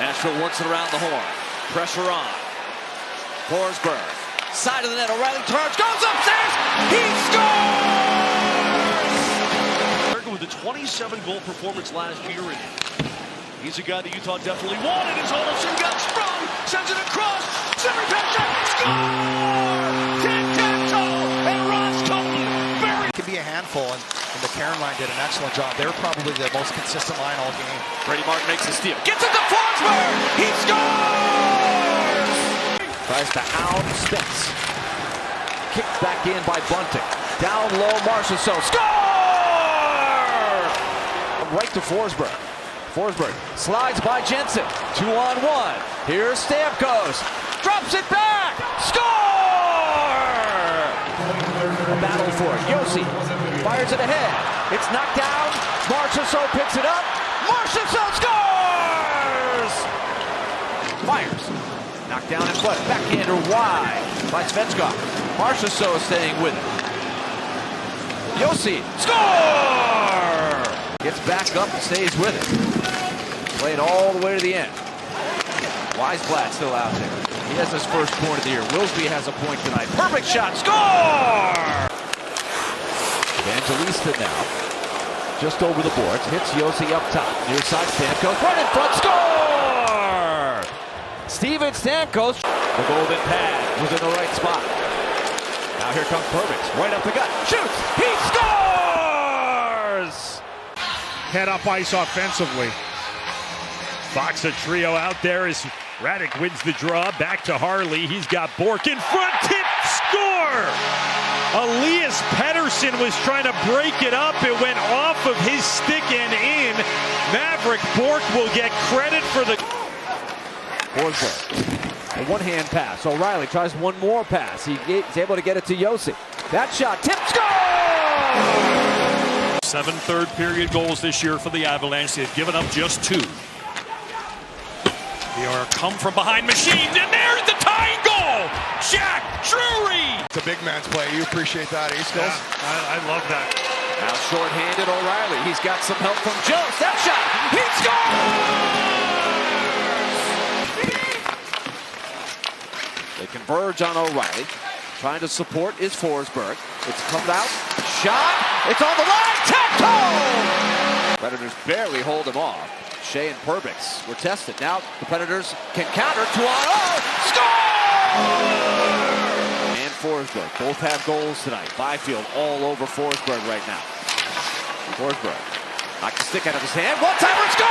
Nashville wants it around the horn. Pressure on. Forsberg. Side of the net. O'Reilly turns. Goes upstairs. He scores! With a 27-goal performance last year. He's a guy that Utah definitely wanted. As Olofsson got sprung. Sends it across. Center pass. Score! Tic-tac-toe. And Ross Colton. It can be a handful, and the Karen line did an excellent job. They were probably the most consistent line all game. Brady Martin makes the steal. Gets it to Forsberg. He scores! Tries to out Spence. Kicked back in by Bunting. Down low, Marchessault. Score! Right to Forsberg. Forsberg slides by Jensen. 2-on-1. Here's Stamkos. Drops it back. Score! A battle for it. Josi fires it ahead. It's knocked down. Marchessault picks it up. Marchessault scores! Fires. Knocked down in front. Backhander wide by Svechkov. Marchessault staying with it. Josi. Score! Gets back up and stays with it. Played all the way to the end. Weisblatt still out there. He has his first point of the year. Wilsby has a point tonight. Perfect shot. Score! Evangelista now. Just over the boards. Hits Josi up top. Near side Stamkos. Right in front. Score! Steven Stamkos. The golden pad was in the right spot. Now here comes Perbix. Right up the gut. Shoots. He scores! Head up ice offensively. Fox a trio out there as Radek wins the draw. Back to Harley. He's got Bork in front. Tip. Score! Elias Pettersson was trying to break it up. It went off of his stick and in. Mavrik Bork will get credit for the... Forsberg. A one-hand pass. O'Reilly tries one more pass. He's able to get it to Josi. That shot. Tip. Score! 7 third-period goals this year for the Avalanche. They've given up just 2. They are come from behind machine, and there's the tying goal! Jack Drury! It's a big man's play. You appreciate that, Skills? Yeah, I love that. Now short-handed O'Reilly. He's got some help from Jones. That shot. He scores! They converge on O'Reilly. Trying to support is Forsberg. It's come out. Shot. It's on the line. Tapped home! Predators barely hold him off. Shea and Perbix were tested. Now the Predators can counter. 2-on-0. Score! And Forsberg. Both have goals tonight. Byfield all over Forsberg right now. Forsberg. Knocked the stick out of his hand. One-timer. Score!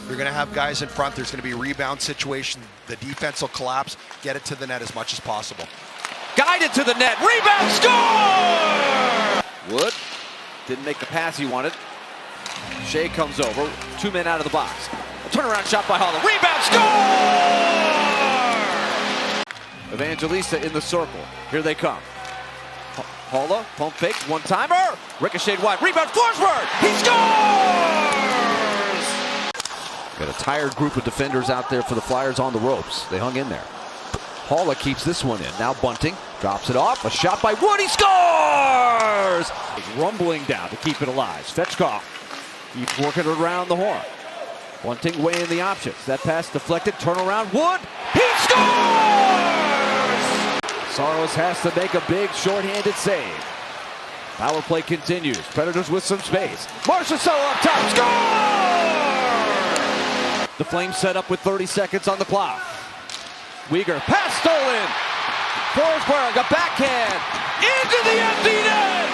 You're going to have guys in front. There's going to be a rebound situation. The defense will collapse. Get it to the net as much as possible. Guided to the net. Rebound. Score! Wood. Didn't make the pass he wanted. Shea comes over. 2 men out of the box. A turnaround shot by Haula. Rebound. Score! Evangelista in the circle. Here they come. Haula, pump fake, one-timer. Ricocheted wide. Rebound. Forsberg. He scores! Got a tired group of defenders out there for the Flyers on the ropes. They hung in there. Haula keeps this one in. Now Bunting drops it off. A shot by Wood. He scores! He's rumbling down to keep it alive. Svechkov keeps working around the horn. Bunting weighing the options. That pass deflected. Turnaround. Wood. He scores! Saros has to make a big shorthanded save. Power play continues. Predators with some space. Marchessault up top. Score! The Flames set up with 30 seconds on the clock. Weegar, pass stolen. Forsberg, a backhand into the empty net.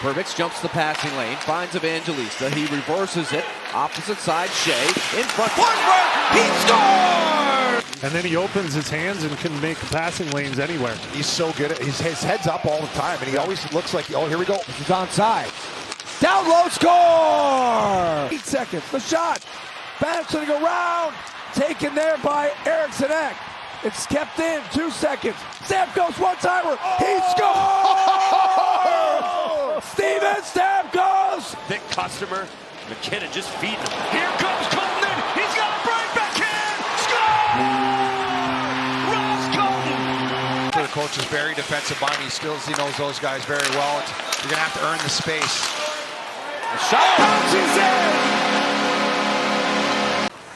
Perbix jumps the passing lane, finds Evangelista. He reverses it, opposite side. Shea in front. Forsberg, he scores! And then he opens his hands and can make passing lanes anywhere. He's so good at his head's up all the time, and he always looks like, oh, here we go. He's onside. Down low, score! 8 seconds, the shot. Bouncing around, taken there by Eriksson Ek. It's kept in, 2 seconds. Stamkos, one-timer, he scores! Steven Stamkos! Thick customer, McKinnon just feeding him. Here comes Colton, he's got a bright backhand, score! Ross Colton! For the coach is very defensive minded. He knows those guys very well. You're going to have to earn the space. The shot bounces in!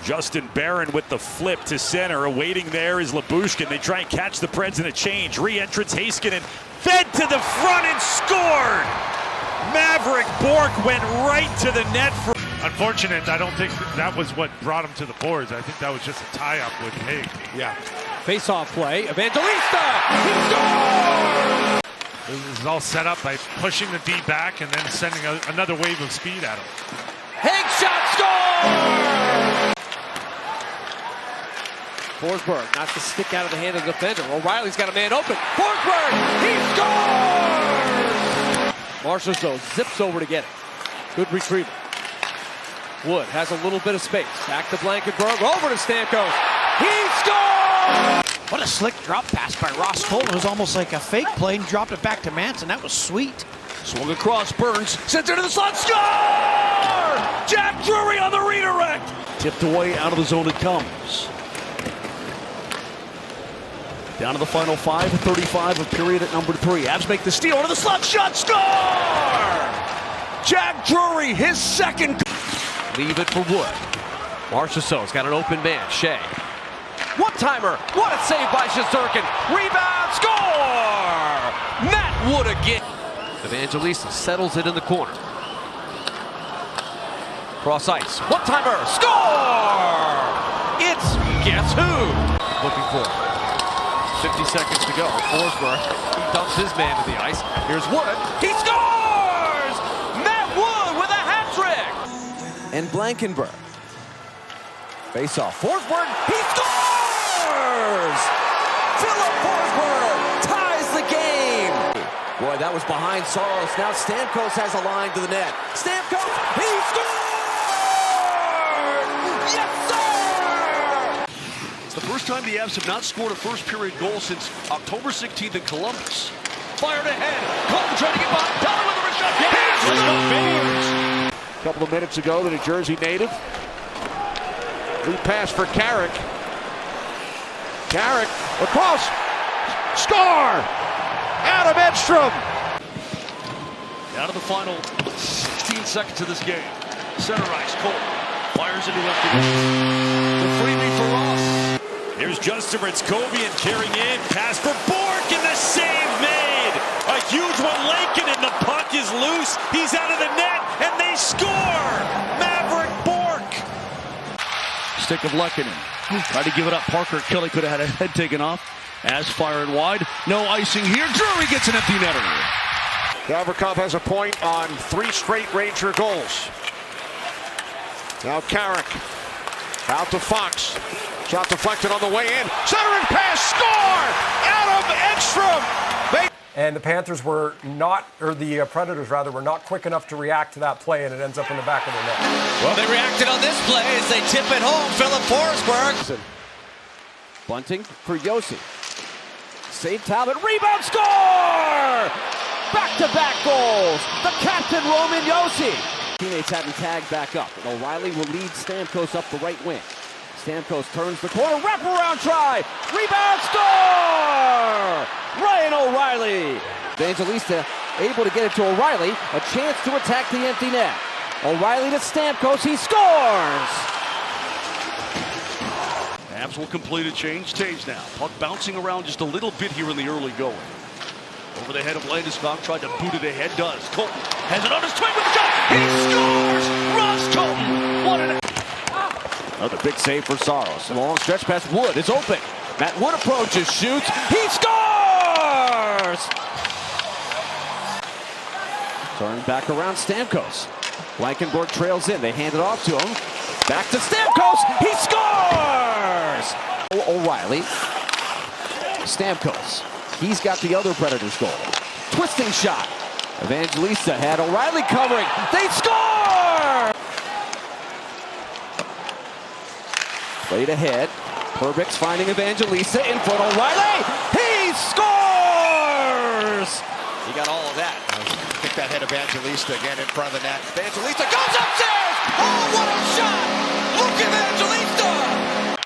Justin Barron with the flip to center. Awaiting there is Lyubushkin. They try and catch the Preds in a change. Re-entrance Heiskanen fed to the front and scored! Maverick Bourque went right to the net for... Unfortunate, I don't think that was what brought him to the boards. I think that was just a tie-up with Hague. Yeah. Face-off play. Evangelista! He scores! This is all set up by pushing the D back and then sending another wave of speed at him. Hague shot score! Forsberg knocks the stick out of the hand of the defender. O'Reilly's got a man open. Forsberg! He scores! Marchessault zips over to get it. Good retrieval. Wood has a little bit of space. Back to Blankenburg. Over to Stamkos. He scores! What a slick drop pass by Ross Colton. It was almost like a fake play and dropped it back to Manson. That was sweet. Swung across, Burns sends it to the slot, score! Jack Drury on the redirect. Tipped away, out of the zone it comes. Down to the final 5:35 of period at number 3. Avs make the steal into the slot, shot, score! Jack Drury, his second. Leave it for Wood. Marchessault's got an open man. Shea. One-timer. What a save by Shesterkin. Rebound. Score! Matt Wood again. Evangelista settles it in the corner. Cross ice. One-timer. Score! It's guess who? Looking for it. 50 seconds to go. Forsberg. He dumps his man to the ice. Here's Wood. He scores! Matt Wood with a hat trick! And Blankenburg. Face off. Forsberg. He scores! Philip Forsberg ties the game. Boy, that was behind Saros. Now Stamkos has a line to the net. Stamkos. He scored! Yes, sir! It's the first time the Avs have not scored a first-period goal since October 16th in Columbus. Fired ahead. Colton trying to get by. Dollar with a wrist shot. Yes! A couple of minutes ago, the New Jersey native. Lead pass for Carrick. Carrick across. Score! Adam Edstrom. Down to the final 16 seconds of this game. Center ice. Colton fires into empty net. The freebie for Ross. Here's Justin Ritzkovian carrying in. Pass for Bourque and the save made. A huge one. Lankinen. The puck is loose. He's out of the net and they score. Maverick Bourque. Stick of Lehkonen. Tried to give it up. Parker Kelly could have had a head taken off. As firing wide. No icing here. Drury gets an empty netter. Gavrikov has a point on 3 straight Ranger goals. Now Carrick out to Fox. Shot deflected on the way in. Centering pass. Score! Adam Edstrom. And the Panthers were not, or the Predators rather, were not quick enough to react to that play, and it ends up in the back of the net. Well, they reacted on this play as they tip it home. Philip Forsberg. Bunting for Josi. Save Talbot. Rebound. Score! Back-to-back goals. The captain, Roman Josi. Teammates having tagged back up. And O'Reilly will lead Stamkos up the right wing. Stamkos turns the corner. Wraparound try. Rebound. Score! Ryan O'Reilly. Evangelista able to get it to O'Reilly. A chance to attack the empty net. O'Reilly to Stamkos. He scores! Avs will complete a change. Taves now. Puck bouncing around just a little bit here in the early going. Over the head of Landeskog. Tried to boot it ahead. Does. Colton has it on his twin with the shot. He scores! Ross Colton. What an... Another big save for Saros. And a long stretch pass. Wood is open. Matt Wood approaches, shoots. He scores! Turn back around Stamkos. Blankenburg trails in. They hand it off to him. Back to Stamkos. He scores! O'Reilly. Stamkos. He's got the other Predators goal. Twisting shot. Evangelista had O'Reilly covering. They score! Played ahead. Perbix finding Evangelista in front of O'Reilly. He scores! He got all of that. Kick that head Evangelista again in front of the net. Evangelista goes upstairs! Oh, what a shot! Luke Evangelista!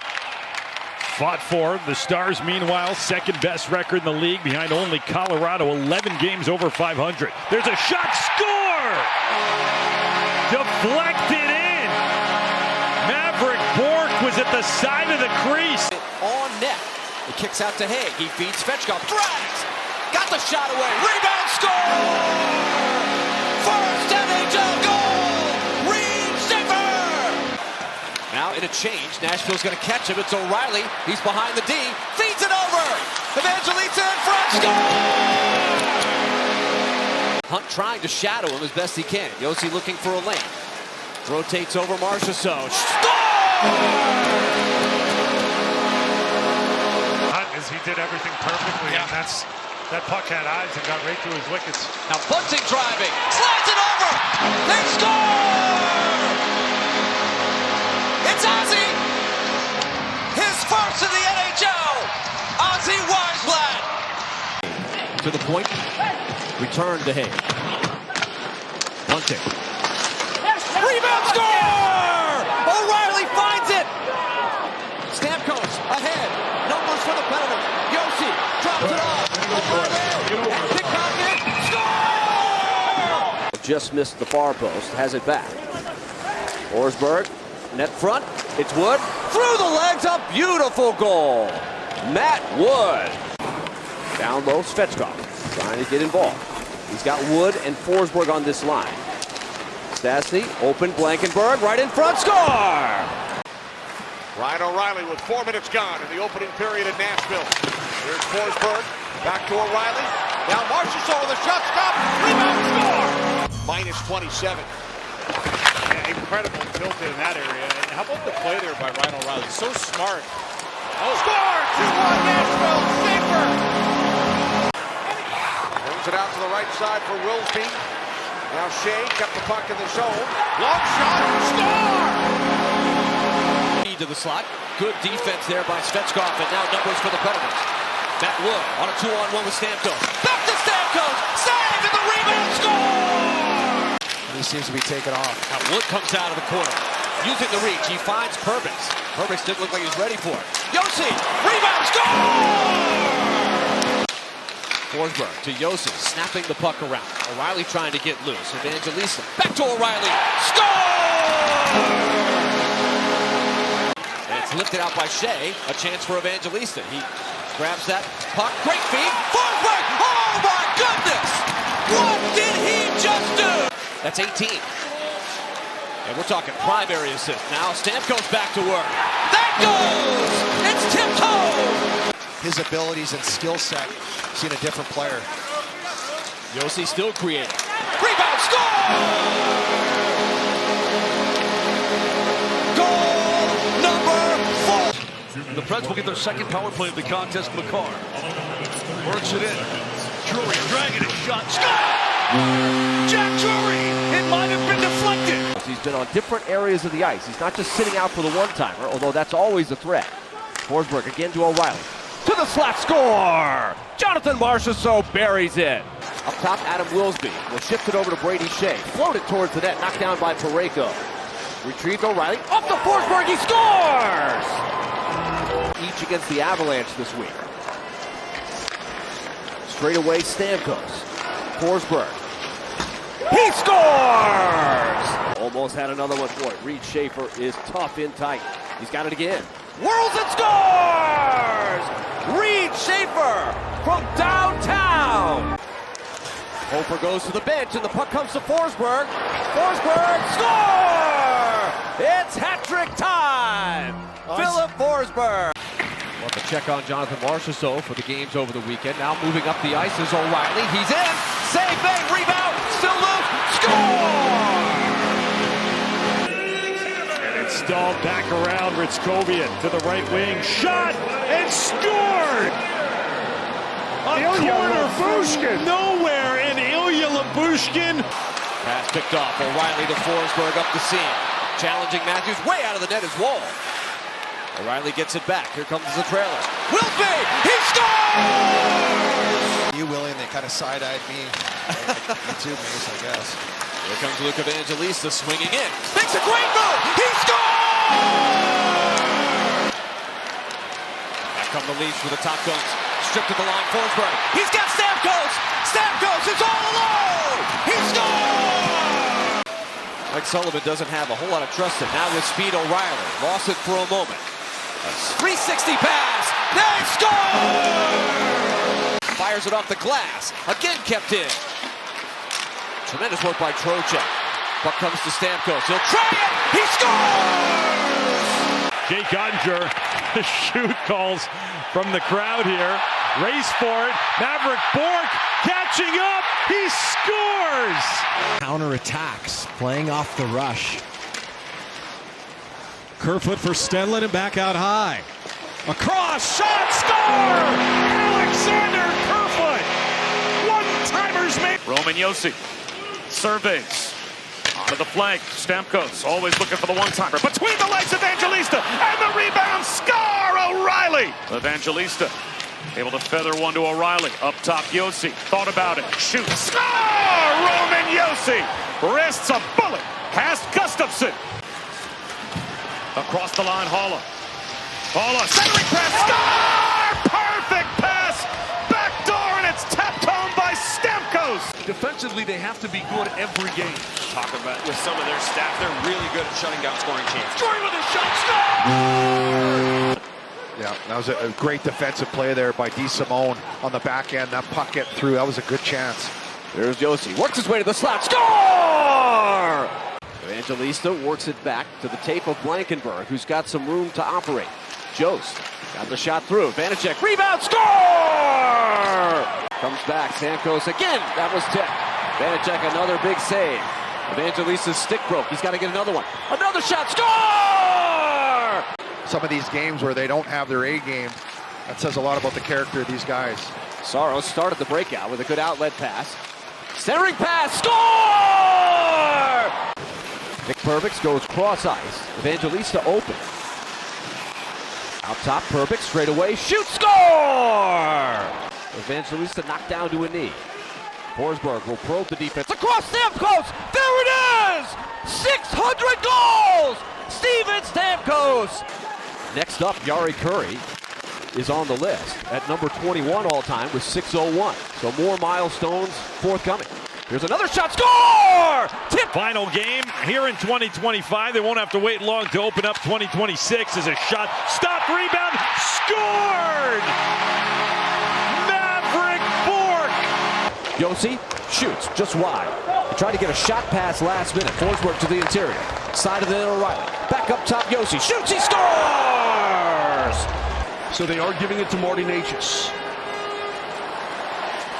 fought for. The Stars, meanwhile, second best record in the league behind only Colorado, 11 games over 500. There's a shot, score! Deflected in. Maverick Bourque was at the side of the crease. On net. It kicks out to Haig. He feeds Svechkov. Drags. Got the shot away. Rebound, score! First NHL goal! Reed Schaefer! Now in a change, Nashville's going to catch him. It's O'Reilly. He's behind the D. Feeds it over. Evangelista in front. Score! Hunt trying to shadow him as best he can. Josi looking for a lane. Rotates over Marchessault. Score! He did everything perfectly, and that puck had eyes and got right through his wickets. Now Bunting driving, slides it over, they score! It's Ozzy, his first in the NHL, Ozzy Wiesblatt. To the point, return to Haig. Bunting. Rebound, score! O'Reilly finds it! Stamkos ahead. Numbers for the Predators. Josi drops it off. Score! Just missed the far post. Has it back. Forsberg, net front. It's Wood. Through the legs, a beautiful goal. Matt Wood. Down low, Svechkov trying to get involved. He's got Wood and Forsberg on this line. Stastny, open, Blankenburg, right in front, score! Ryan O'Reilly with 4 minutes gone in the opening period in Nashville. Here's Forsberg, back to O'Reilly. Now Marchessault with a shot stop, rebound, score! Minus 27. Yeah, incredible tilt in that area. And how about the play there by Ryan O'Reilly? So smart. Oh. Score! 2-1 Nashville, Schaefer! Brings it out to the right side for Wilsby. Now Shea kept the puck in the zone. Long shot, score! To the slot. Good defense there by Svechkov, and now numbers for the Predators. Matt Wood on a 2-on-1 with Stamkos. Back to Stamkos! Save and the rebound, score! He seems to be taken off. Now Wood comes out of the corner. Using the reach, he finds Perbix. Perbix didn't look like he's ready for it. Josi! Rebound, score! Forsberg to Josi, snapping the puck around. O'Reilly trying to get loose. Evangelista. Back to O'Reilly. Score! It's lifted out by Shea. A chance for Evangelista. He grabs that puck. Great feed. Forsberg! Oh my goodness! What did he just do? That's 18. And we're talking primary assist. Now Stamkos back to work. That goes! It's tipped home! His abilities and skill set. Seen a different player. Josi still creating. Rebound, score! The Preds will get their second power play of the contest. Makar works it in. Drury dragging it, shot, score! Jack Drury, it might have been deflected. He's been on different areas of the ice. He's not just sitting out for the one-timer, although that's always a threat. Forsberg again to O'Reilly. To the slot, score! Jonathan Marchessault buries it. Up top, Adam Wilsby will shift it over to Brady Shea. Floated towards the net, knocked down by Parayko. Retrieved O'Reilly. Off to Forsberg, he scores! Each against the Avalanche this week. Straight away, Stamkos. Forsberg. He scores! Almost had another one for it. Reed Schaefer is tough in tight. He's got it again. Whirls and scores! Reed Schaefer from downtown. Hofer goes to the bench, and the puck comes to Forsberg. Forsberg, score! It's hat-trick time! Philip Forsberg. Want to check on Jonathan Marchessault for the games over the weekend. Now moving up the ice is O'Reilly. He's in. Save, bang, rebound. Still loose. Score! And it's stalled back around. Ritzkovian to the right wing. Shot and scored! A corner from nowhere, and Ilya Lyubushkin. Pass picked off. O'Reilly to Forsberg up the seam. Challenging Matthews way out of the net is Wall. O'Reilly gets it back. Here comes the trailer. Wilsby! He scores! You, William, they kind of side-eyed me. Me too, Mace, I guess. Here comes Luke Evangelista swinging in. Makes a great move! He scores! come the lead for the top guns. Stripped to the line, Forsberg. He's got Stamkos! Stamkos is all alone! He scores! Mike Sullivan doesn't have a whole lot of trust in. Now with speed, O'Reilly. Lost it for a moment. A 360 pass! They score! Fires it off the glass. Again kept in. Tremendous work by Trocheck. Puck comes to Stamkos. He'll try it! He scores! Jake Oettinger, the shoot calls from the crowd here. Race for it. Maverick Bourque catching up. He scores! Counter attacks, playing off the rush. Kerfoot for Stenlund and back out high. Across, shot, score! Alexander Kerfoot! One-timers made. Roman Josi surveys. Onto the flank. Stamkos always looking for the one-timer. Between the legs, Evangelista. And the rebound, score! O'Reilly! Evangelista able to feather one to O'Reilly. Up top, Josi. Thought about it. Shoot. Score! Roman Josi wrists a bullet past Gustafsson. Across the line, Haula. Haula, centering press, score! Perfect pass! Back door, and it's tapped home by Stamkos! Defensively, they have to be good every game. Talking about with some of their staff, they're really good at shutting down scoring chances. Joy with a shot, score! Yeah, that was a great defensive play there by DeSimone on the back end. That puck get through. That was a good chance. There's Josi. Works his way to the slot. Score! Evangelista works it back to the tape of Blankenberg, who's got some room to operate. Jost got the shot through. Vanacek, rebound, score! Comes back, Stamkos again. That was tipped. Vanacek, another big save. Evangelista's stick broke. He's got to get another one. Another shot, score! Some of these games where they don't have their A game, that says a lot about the character of these guys. Saros started the breakout with a good outlet pass. Centering pass, score! Nick Perbix goes cross ice. Evangelista open. Out top, Perbix straight away, shoot, score! Evangelista knocked down to a knee. Forsberg will probe the defense. Across Stamkos! There it is! 600 goals! Steven Stamkos! Next up, Jari Kurri is on the list at number 21 all-time with 601. So more milestones forthcoming. Here's another shot, score! Tip! Final game here in 2025. They won't have to wait long to open up 2026 as a shot. Stop, rebound, scored! Maverick Bourque! Josi shoots just wide. He tried to get a shot pass last minute. Forsberg to the interior. Side of the O'Reilly. Back up top, Josi shoots, he scores! So they are giving it to Marty Necas.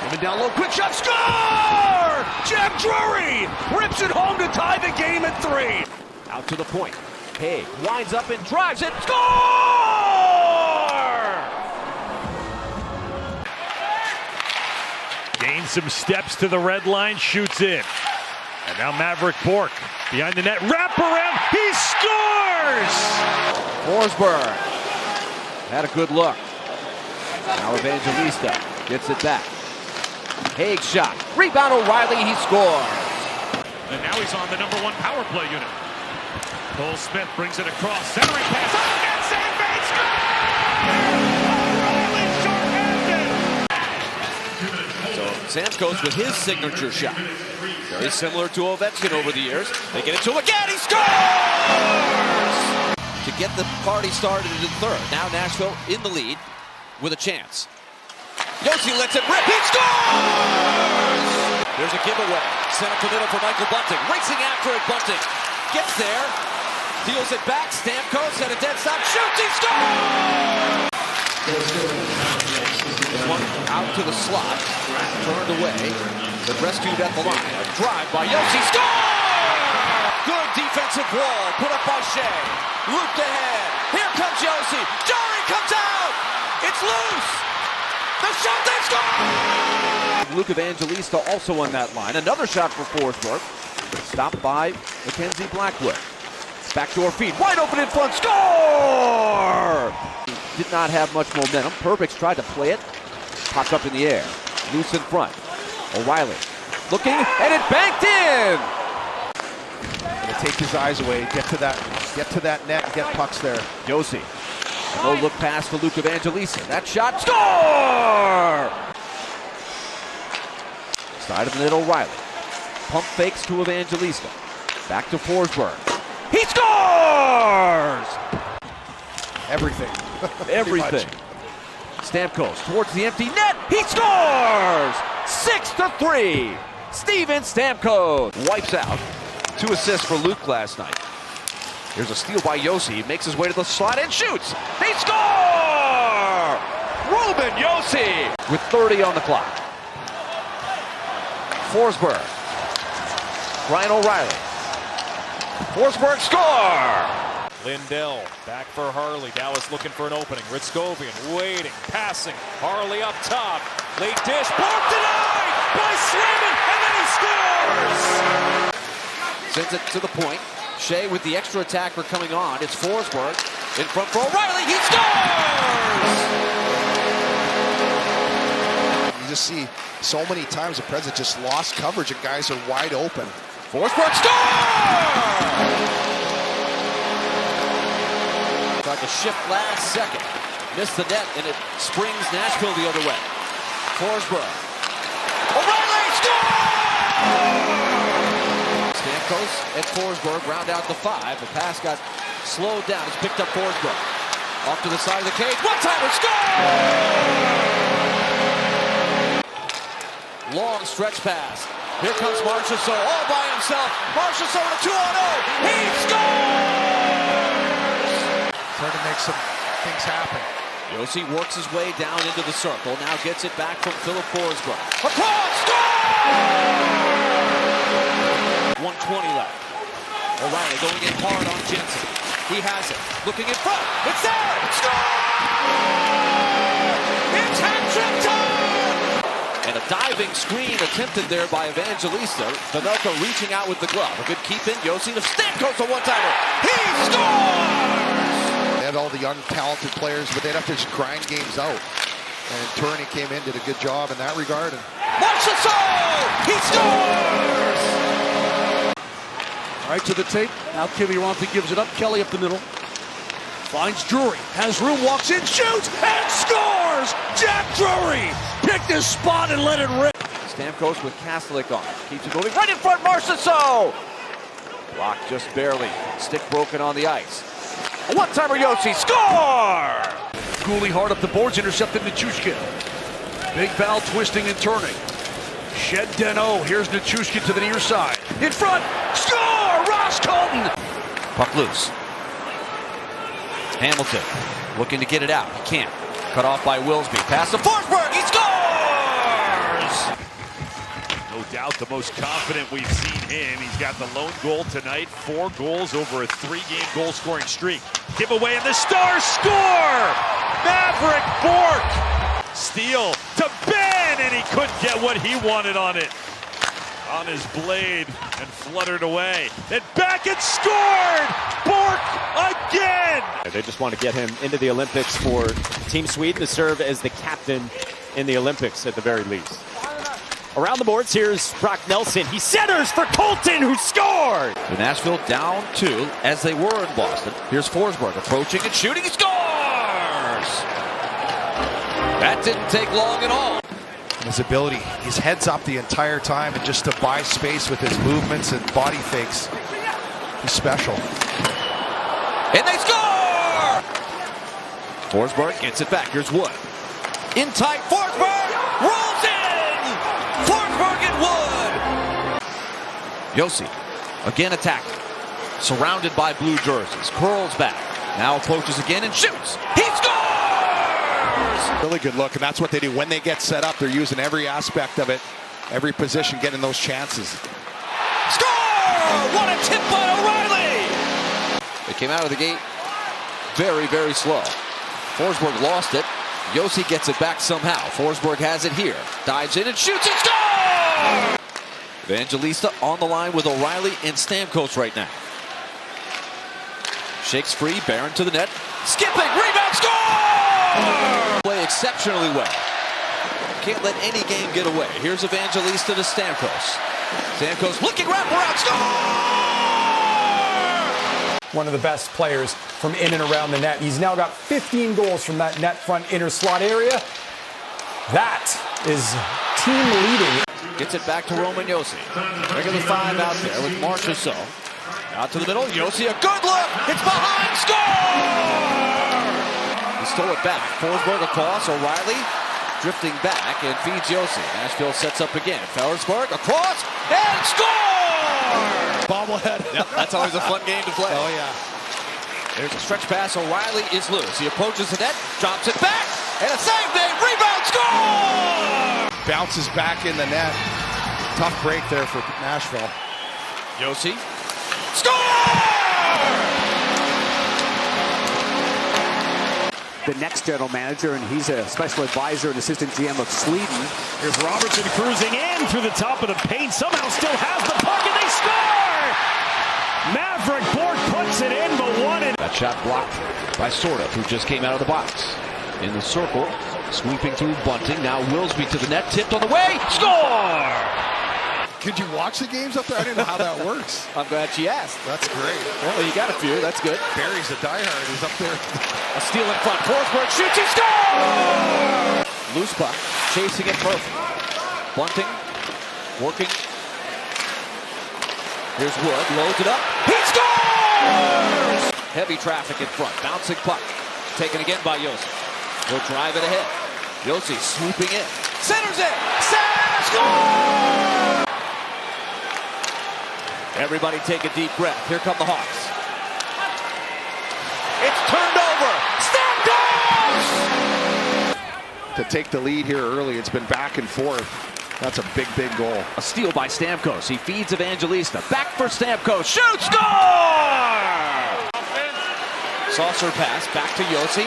Coming down low, quick shot, score! Jack Drury rips it home to tie the game at 3. Out to the point. Haig winds up and drives it. Score! Gains some steps to the red line, shoots in. And now Maverick Bourque behind the net, wrap around, he scores! Forsberg had a good look. Now Evangelista gets it back. Haig shot. Rebound O'Reilly, he scores. And now he's on the number 1 power play unit. Cole Smith brings it across. Centering pass. Oh, again, save made. O'Reilly short-handed. So Stamkos with his signature shot. Very similar to Ovechkin over the years. They get it to him again. He scores! To get the party started in third. Now Nashville in the lead with a chance. Josi lets it rip. He scores! There's a giveaway. Sent up the middle for Michael Bunting. Racing after it, Bunting gets there. Deals it back. Stamkos at a dead stop. Shoots. He scores! This one out to the slot. Turned away. But rescued at the line. A drive by Josi. Score! Good defensive wall put up by Shea. Looped ahead. Here comes Josi. Jari comes out. It's loose. The shot, they score! Luke Evangelista also on that line. Another shot for Forsberg. Stopped by Mackenzie Blackwood. Backdoor feed, wide open in front, score! He did not have much momentum. Perbix tried to play it. Popped up in the air. Loose in front. O'Reilly looking, and it banked in! Gonna take his eyes away, get to that net, get pucks there. Josi No look pass for Luke Evangelista. That shot, score! Side of the net, O'Reilly. Pump fakes to Evangelista. Back to Forsberg. He scores! Everything. Everything. Stamkos towards the empty net. He scores! 6-3. Steven Stamkos wipes out. 2 assists for Luke last night. Here's a steal by Josi. He makes his way to the slot and shoots. They score! Ruben Josi with 30 on the clock. Forsberg. Ryan O'Reilly. Forsberg score! Lindell back for Harley. Dallas looking for an opening. Ritzkovian waiting, passing. Harley up top. Late dish. Blocked denied by Swayman, and then he scores! Sends it to the point. Shea with the extra attacker coming on. It's Forsberg in front for O'Reilly. He scores! You just see so many times the Preds just lost coverage and guys are wide open. Forsberg score! Tried to shift last second. Missed the net, and it springs Nashville the other way. Forsberg. O'Reilly score! Stamkos at Forsberg, round out the 5. The pass got slowed down. It's picked up Forsberg. Off to the side of the cage. One-timer score! Long stretch pass. Here comes Marchessault all by himself. Marchessault with a 2-on-0. He scores! Trying to make some things happen. Josi works his way down into the circle. Now gets it back from Philip Forsberg. Across, score! 1:20 left. O'Reilly going in hard on Jensen. He has it. Looking in front. It's there! Score! It's hat-trick time! And a diving screen attempted there by Evangelista. Vanelka reaching out with the glove. A good keep in. Josi to Stamkos, a one-timer. He scores! They had all the young, talented players, but they'd have to just grind games out. And Turney came in, did a good job in that regard. And Marchessault! He scores! Right to the tape. Now Kiviranta gives it up. Kelly up the middle. Finds Drury. Has room, walks in, shoots, and scores! Jack Drury picked his spot and let it rip. Stamkos with Kastelik on. Keeps it moving right in front, Marchessault! Blocked just barely. Stick broken on the ice. A one-timer Josi, score! Cooley hard up the boards, intercepted Nichushkin. Big Val twisting and turning. Shed Deno, here's Nichushkin to the near side. In front, score! Ross Colton! Puck loose. Hamilton looking to get it out. He can't. Cut off by Willsby. Pass to Forsberg, he scores! No doubt the most confident we've seen him. He's got the lone goal tonight. 4 goals over a 3-game goal-scoring streak. Giveaway and the Stars score! Maverick Bourque! Steal to Ben, and he couldn't get what he wanted on it. On his blade and fluttered away. Then back and scored! Bourque again! They just want to get him into the Olympics for Team Sweden to serve as the captain in the Olympics at the very least. Around the boards, here's Brock Nelson. He centers for Colton, who scored! The Nashville down 2 as they were in Boston. Here's Forsberg approaching and shooting. He scores! That didn't take long at all. His ability, his head's up the entire time, and just to buy space with his movements and body fakes. He's special. And they score! Forsberg gets it back. Here's Wood. In tight, Forsberg rolls in! Forsberg and Wood! Josi again attacking. Surrounded by blue jerseys. Curls back. Now approaches again and shoots. He scores! really good look, and that's what they do. When they get set up, they're using every aspect of it, every position, getting those chances. Score! What a tip by O'Reilly! They came out of the gate very, very slow. Forsberg lost it. Josi gets it back somehow. Forsberg has it here. Dives in and shoots and scores! Evangelista on the line with O'Reilly and Stamkos right now. Shakes free, Barron to the net. Skipping, rebound, score! Play exceptionally well. Can't let any game get away. Here's Evangelista to Stamkos. Stamkos looking wraparound, score! one of the best players from in and around the net. He's now got 15 goals from that net front inner slot area. That is team leading. Gets it back to Roman Josi. Regular 5 out there with Marchessault. Out to the middle, Josi, a good look! It's behind, score! He stole it back. Forsberg across, O'Reilly drifting back and feeds Josi. Nashville sets up again. Forsberg across and score! Bobblehead. Yep, that's always a fun game to play. Oh, yeah. There's a stretch pass. O'Reilly is loose. He approaches the net, drops it back, and a save made. Rebound, score! Bounces back in the net. Tough break there for Nashville. Josi. Score! The next general manager, and he's a special advisor and assistant GM of Sweden. Here's Robertson cruising in through the top of the paint. Somehow still has the puck, and they score! Maverick Bourque puts it in, but one. That shot blocked by Sorda, who just came out of the box. In the circle, sweeping through Bunting. Now Wilsby to the net, tipped on the way. Score! Could you watch the games up there? I didn't know how that works. I'm glad she asked. That's great. Well, you got a few. That's good. Barry's a diehard. He's up there. A steal in front. Forsberg shoots. He scores! Loose puck. Chasing it. Murphy. Bunting. Working. Here's Wood. Loads it up. He scores! Heavy traffic in front. Bouncing puck. Taken again by Josi. He'll drive it ahead. Josi swooping in. Centers it. Score! Everybody take a deep breath. Here come the Hawks. It's turned over. Stamkos! To take the lead here early, it's been back and forth. That's a big, big goal. A steal by Stamkos. He feeds Evangelista. Back for Stamkos. Shoot! Score! Saucer pass. Back to Josi.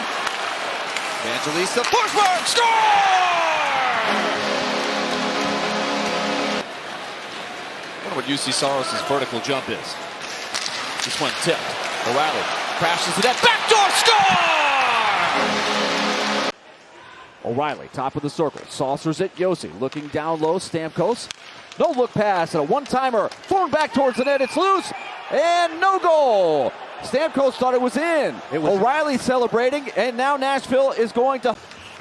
Evangelista. Forsberg! Score! What UC Saros' vertical jump is. This one tipped. O'Reilly crashes to that backdoor score! O'Reilly, top of the circle. Saucers it. Josi looking down low. Stamkos. No look pass and a one-timer. Thrown back towards the net. It's loose. And no goal. Stamkos thought it was in. O'Reilly celebrating. And now Nashville is going to...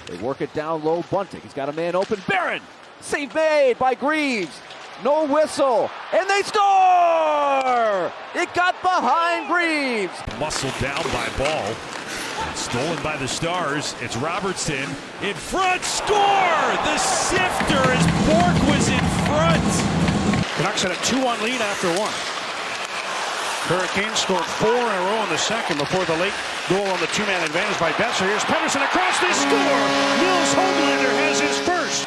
They work it down low. Bunting. He's got a man open. Barron. Save made by Greaves. No whistle, and they score! It got behind Greaves. Muscled down by Ball. Stolen by the Stars. It's Robertson in front. Score! The sifter as Bourque was in front. Canucks had a 2-1 lead after one. Hurricanes scored 4 in a row in the second before the late goal on the two-man advantage by Besser. Here's Pettersson across. They score! Nils Hoglander has his first.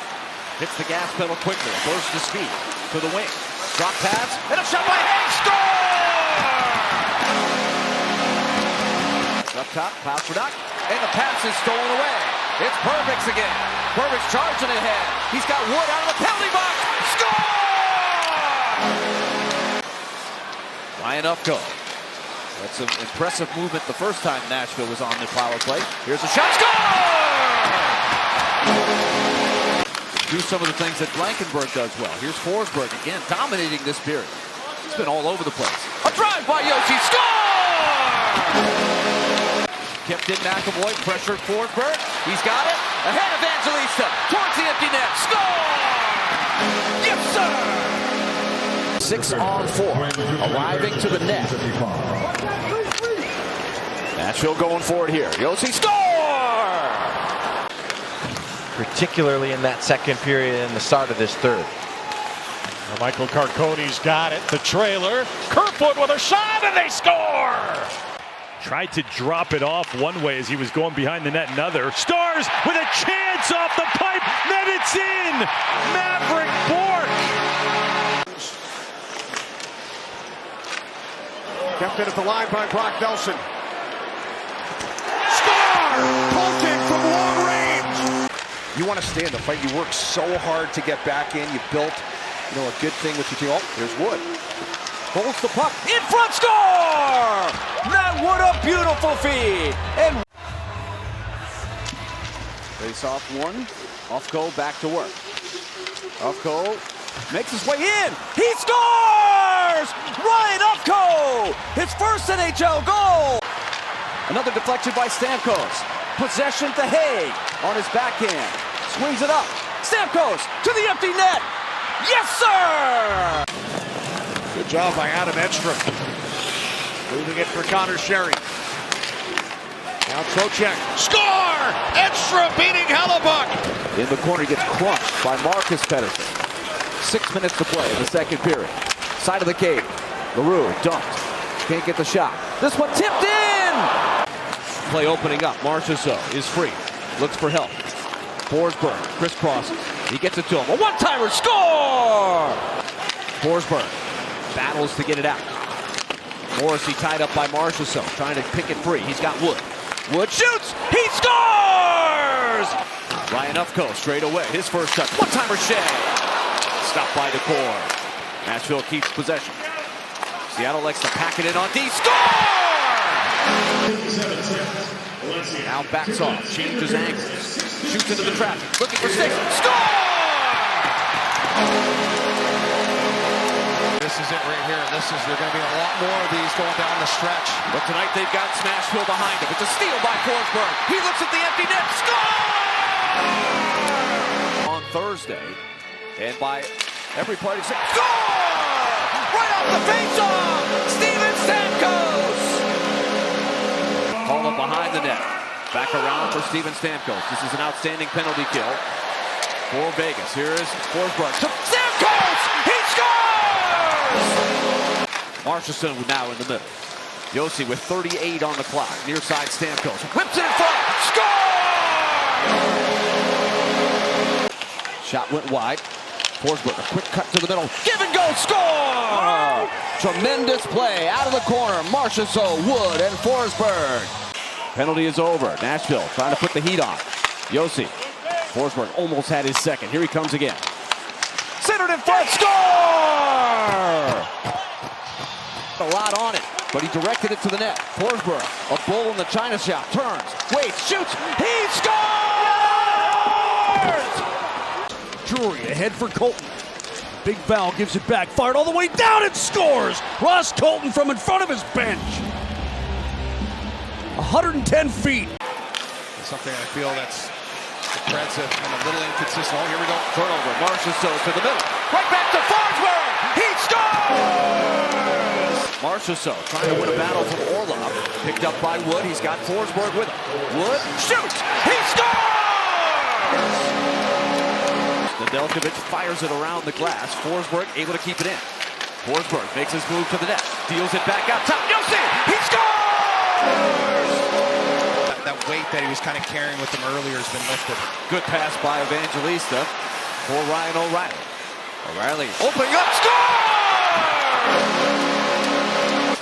Hits the gas pedal quickly. Bursts to speed to the wing. Drop pass and a shot by Hayes. Score! Up top, Pastrnak, and the pass is stolen away. It's Perbix again. Perbix charging ahead. He's got Wood out of the penalty box. Score! Ryan Ufko. That's some impressive movement the first time Nashville was on the power play. Here's a shot. Score! Do some of the things that Blankenburg does well. Here's Forsberg again, dominating this period. He's been all over the place. A drive by Josi. Score! Kept in McAvoy, pressured Forsberg. He's got it. Ahead of Evangelista. Towards the empty net. Score! Yes, sir! 6 on 4. Arriving to the net. Nashville going for it here. Josi. Score! Particularly in that second period and the start of this third. Michael Carcone's got it. The trailer. Kerfoot with a shot, and they score! Tried to drop it off one way as he was going behind the net another. Stars with a chance off the pipe. Then it's in. Maverick Bourque. Kept it at the line by Brock Nelson. Score! Colton from long range. You want to stay in the fight. You work so hard to get back in. You built, a good thing with your team. Oh, there's Wood. Holds the puck. In front, score! That Wood, a beautiful feed. And face off one. Ufko back to work. Ufko makes his way in. He scores! Ryan Ufko! His his first NHL goal. Another deflection by Stamkos. Possession to Haig on his backhand. Swings it up. Stamkos to the empty net. Yes, sir! Good job by Adam Edstrom. Moving it for Connor Sherry. Now Trocheck. Score! Edstrom beating Hellebuck. In the corner, he gets crushed by Marcus Pettersson. 6 minutes to play in the second period. Side of the cage. LaRue dumped. Can't get the shot. This one tipped in! Play opening up. Marchessault is free. Looks for help. Forsberg crisscrosses. He gets it to him. A one-timer. Score! Forsberg battles to get it out. Morrissey tied up by Marchessault, trying to pick it free. He's got Wood. Wood shoots. He scores! Ryan Ufko straight away. His first touch. One-timer Shea. Stopped by Decor. Nashville keeps possession. Seattle likes to pack it in on D. Score! Now backs off. Changes angles. Shoots into the traffic. Looking for six. Score! This is it right here. There are going to be a lot more of these going down the stretch. But tonight they've got Smashville behind him. It's a steal by Forsberg. He looks at the empty net. Score! On Thursday. And by every party saying, score! Right off the face-off! Steven Stamkos! Call up behind the net. Back around for Steven Stamkos. This is an outstanding penalty kill for Vegas. Here is Forsberg to Stamkos! He scores! Marchessault now in the middle. Josi with 38 on the clock. Near side Stamkos. Whips it in front. Score! Shot went wide. Forsberg, a quick cut to the middle. Give and go, score! Tremendous play out of the corner. Marchessault, Wood, and Forsberg. Penalty is over. Nashville trying to put the heat on. Josi. Forsberg almost had his second. Here he comes again. Centered in front, score! A lot on it, but he directed it to the net. Forsberg, a bull in the China shop, turns, waits, shoots, he scores! Drury ahead for Colton. Big Val gives it back, fired all the way down and scores! Ross Colton from in front of his bench. 110 feet. Something I feel that's the Preds have been a little inconsistent. Oh, here we go. Turnover. Marchessault to the middle. Right back to Forsberg. He scores! Marchessault trying to win a battle from Orlov. Picked up by Wood. He's got Forsberg with him. Wood shoots. He scores! Nedeljkovic fires it around the glass. Forsberg able to keep it in. Forsberg makes his move to the net. Deals it back out top. Josi! He scores! That weight that he was kind of carrying with him earlier has been lifted. Good pass by Evangelista for Ryan O'Reilly. O'Reilly opening up, score!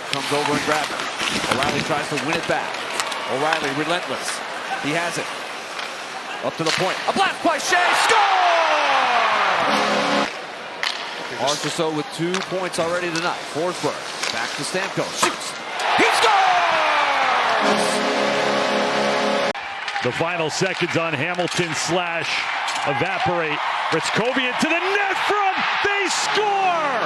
Comes over and grabs it. O'Reilly tries to win it back. O'Reilly relentless. He has it. Up to the point. A blast by Shea, score! Marchessault with 2 points already tonight. Forsberg back to Stamkos. Shoots. He scores! The final seconds on Hamilton / evaporate. Ritzkovian to the net front. They score!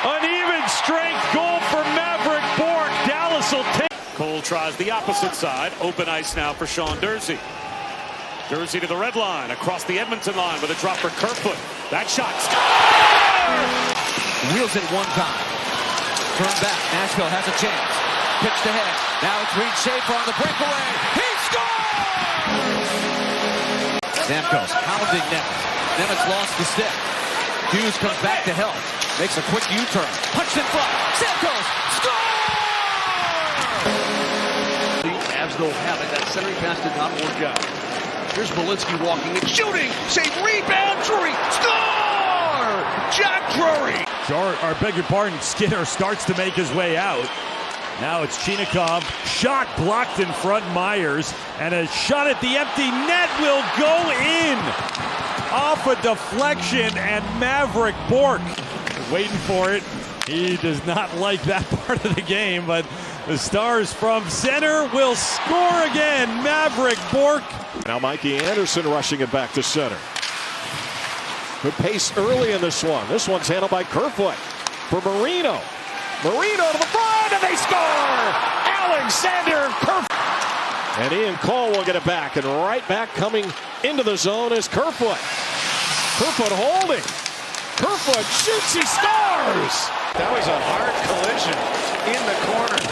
Uneven strength goal for Maverick Bourque. Dallas will take. Cole tries the opposite side. Open ice now for Sean Durzi. Durzi to the red line. Across the Edmonton line with a drop for Kerfoot. That shot. Wheels it one time. Turn back. Nashville has a chance. Pitched ahead. Now it's Reed Schaefer on the breakaway. He scores! Stamkos pounding Nemeth. Nemeth's lost the stick. Hughes comes back to help. Makes a quick U-turn. Punched in front. Stamkos scores! The Avs don't have it. That centering pass did not work out. Here's Belitsky walking and shooting. Save rebound. Drury. Score! Jack Drury. I beg your pardon, Skinner starts to make his way out. Now it's Chinakhov, shot blocked in front, Myers, and a shot at the empty net will go in. Off a deflection, and Maverick Bourque waiting for it. He does not like that part of the game, but the Stars from center will score again. Maverick Bourque. Now Mikey Anderson rushing it back to center. Good pace early in this one. This one's handled by Kerfoot for Marino. Marino to the front, and they score! Alexander Kerfoot. And Ian Cole will get it back, and right back coming into the zone is Kerfoot. Kerfoot holding. Kerfoot shoots, he scores! That was a hard collision in the corner.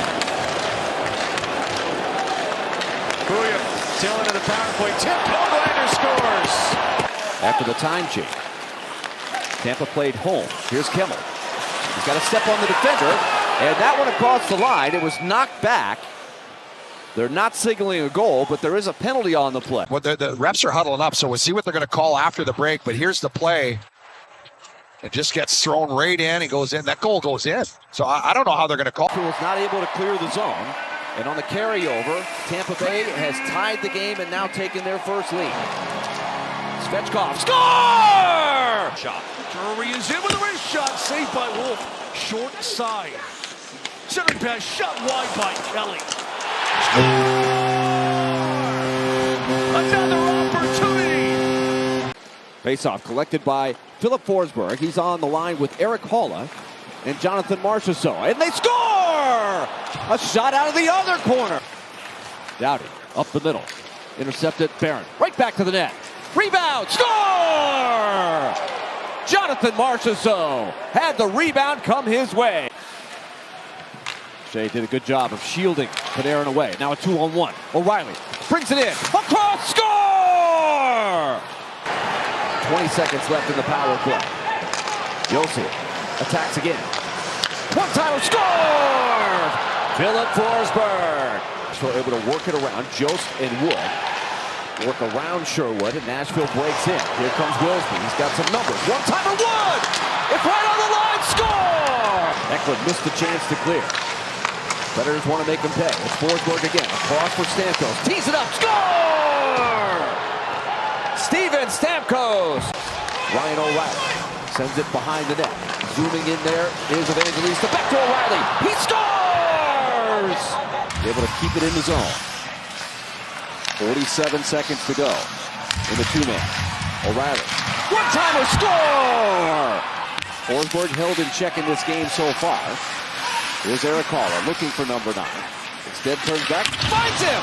Booyah, still into the power play. Tim Hoglander scores! After the time change, Tampa played home. Here's Kimmel. He's got to step on the defender, and that one across the line. It was knocked back. They're not signaling a goal, but there is a penalty on the play. Well, the reps are huddling up, so we'll see what they're going to call after the break. But here's the play. It just gets thrown right in and goes in. That goal goes in. So I don't know how they're going to call. Was not able to clear the zone. And on the carryover, Tampa Bay has tied the game and now taken their first lead. Svechkov, score! Shot. Drury is in with a wrist shot, saved by Wolf. Short side. Centering pass, shot wide by Kelly. Another opportunity. Face-off collected by Philip Forsberg. He's on the line with Eric Holla and Jonathan Marchessault. And they score! A shot out of the other corner. Doughty up the middle. Intercepted Barron. Right back to the net. Rebound. Score! Jonathan Marchessault had the rebound come his way. Shea did a good job of shielding Panarin away. Now a 2-on-1. O'Reilly brings it in. Across. Score! 20 seconds left in the power play. Josi attacks again. One-timer. Score! Philip Forsberg. So able to work it around Jost and Wood. Work around Sherwood, and Nashville breaks in. Here comes Wilsby. He's got some numbers. One-timer. Wood! It's right on the line. Score! Eklund missed the chance to clear. Predators want to make him pay. It's Forsberg again. Across for Stamkos. Tees it up. Score! Steven Stamkos. Ryan O'Reilly sends it behind the net. Zooming in there is Evangelista. Back to O'Reilly. He scores! Able to keep it in the zone. 47 seconds to go in the two-man. O'Reilly. One-timer. Score! Forsberg held in check in this game so far. Here's Eric Holla looking for number 9. Instead turns back. Finds him!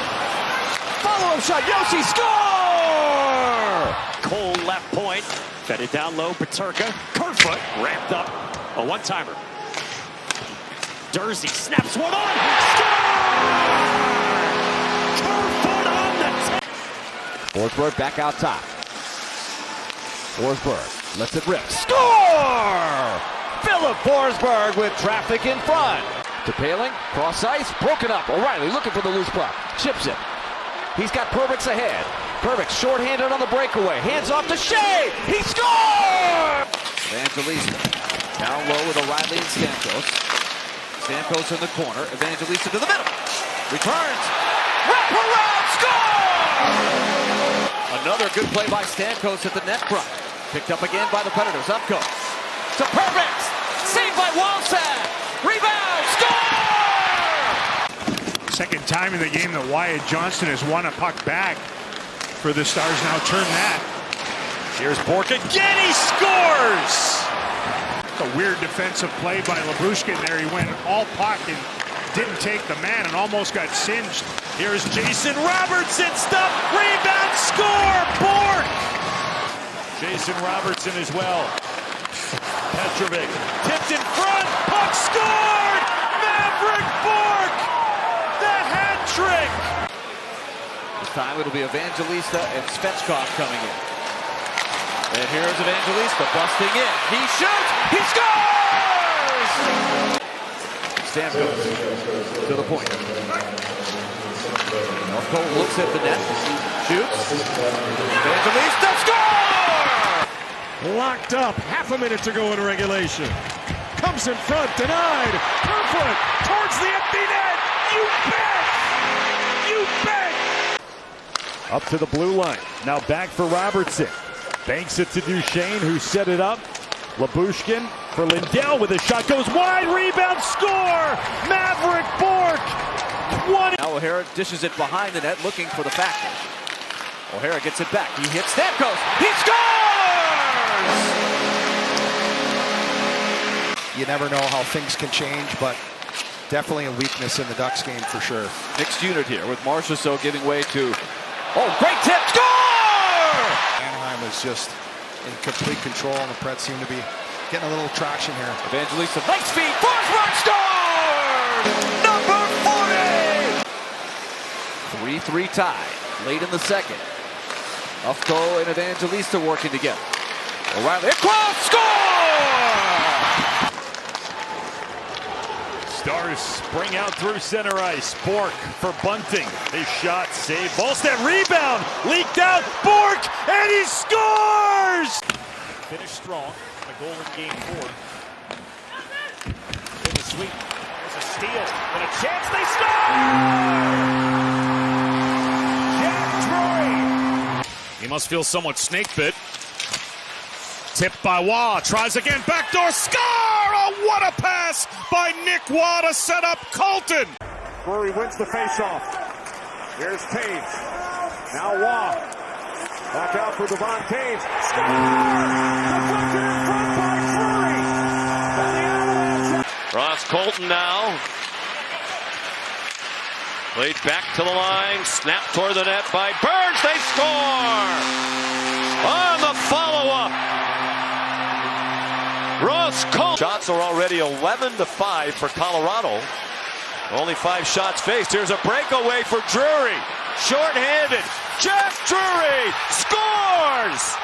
Follow-up shot. Josi. Score! Cole left point. Fed it down low. Peterka. Kerfoot ramped up. A one-timer. Dursey snaps one on. Score! Kerfoot on the tip. Forsberg back out top. Forsberg lets it rip. Score! Philip Forsberg with traffic in front. To Paling, cross ice, broken up. O'Reilly looking for the loose puck. Chips it. He's got Perbix ahead. Perbix shorthanded on the breakaway. Hands off to Shea. He scores! Evangelista down low with O'Reilly and Stamkos. Stamkos in the corner. Evangelista to the middle. Returns. Wrap around. Score! Another good play by Stamkos at the net front. Picked up again by the Predators. Up goes to Perbix. Saved by Walsack. Rebound. Score! Second time in the game that Wyatt Johnston has won a puck back for the Stars. Now turn that. Here's Bork again. He scores! A weird defensive play by Labushkin there. He went all puck and didn't take the man and almost got singed. Here's Jason Robertson. Stop. Rebound. Score. Bork. Jason Robertson as well. Petrovic tipped in front. Puck scored. Maverick Bork. The hat trick. This time it'll be Evangelista and Svechkov coming in. And here's Evangelista busting in. He shoots. He scores! Stamkos to the point. Cole looks at the net. Shoots. Evangelista score! Locked up. Half a minute to go in regulation. Comes in front. Denied. Kerfoot towards the empty net. You bet! You bet! Up to the blue line. Now back for Robertson. Banks it to Duchesne, who set it up. Labushkin for Lindell with a shot. Goes wide. Rebound. Score! Maverick Bork. 20. Now O'Hara dishes it behind the net, looking for the factor. O'Hara gets it back. He hits Stamkos. He scores! you never know how things can change, but definitely a weakness in the Ducks game for sure. Mixed unit here with Marchessault giving way to, oh, great tip, score! Anaheim was just in complete control, and the Preds seem to be getting a little traction here. Evangelista, nice feed, Forsberg scored! Number 40! 3-3 tie, late in the second. Ufko and Evangelista working together. O'Reilly across, score! Stars spring out through center ice. Bourque for Bunting. His shot saved. Volstead rebound. Leaked out. Bourque, and he scores! Finished strong. A goal in game 4. In the sweep. There's a steal. And a chance. They score! Jack Drury. He must feel somewhat snake bit. Tipped by Waugh. Tries again. Backdoor score! Oh, what a pass by Nick Waugh to set up Colton. Drury wins the faceoff. Here's Taves. Now Waugh. Back out for Devon Taves. Score! Deflected in front by Drury. And the Avalanche. Ross Colton now. Played back to the line. Snapped toward the net by Burns. They score! On the follow-up. Ross Colton. Shots are already 11-5 for Colorado. Only 5 shots faced. Here's a breakaway for Drury. Short-handed. Jeff Drury scores!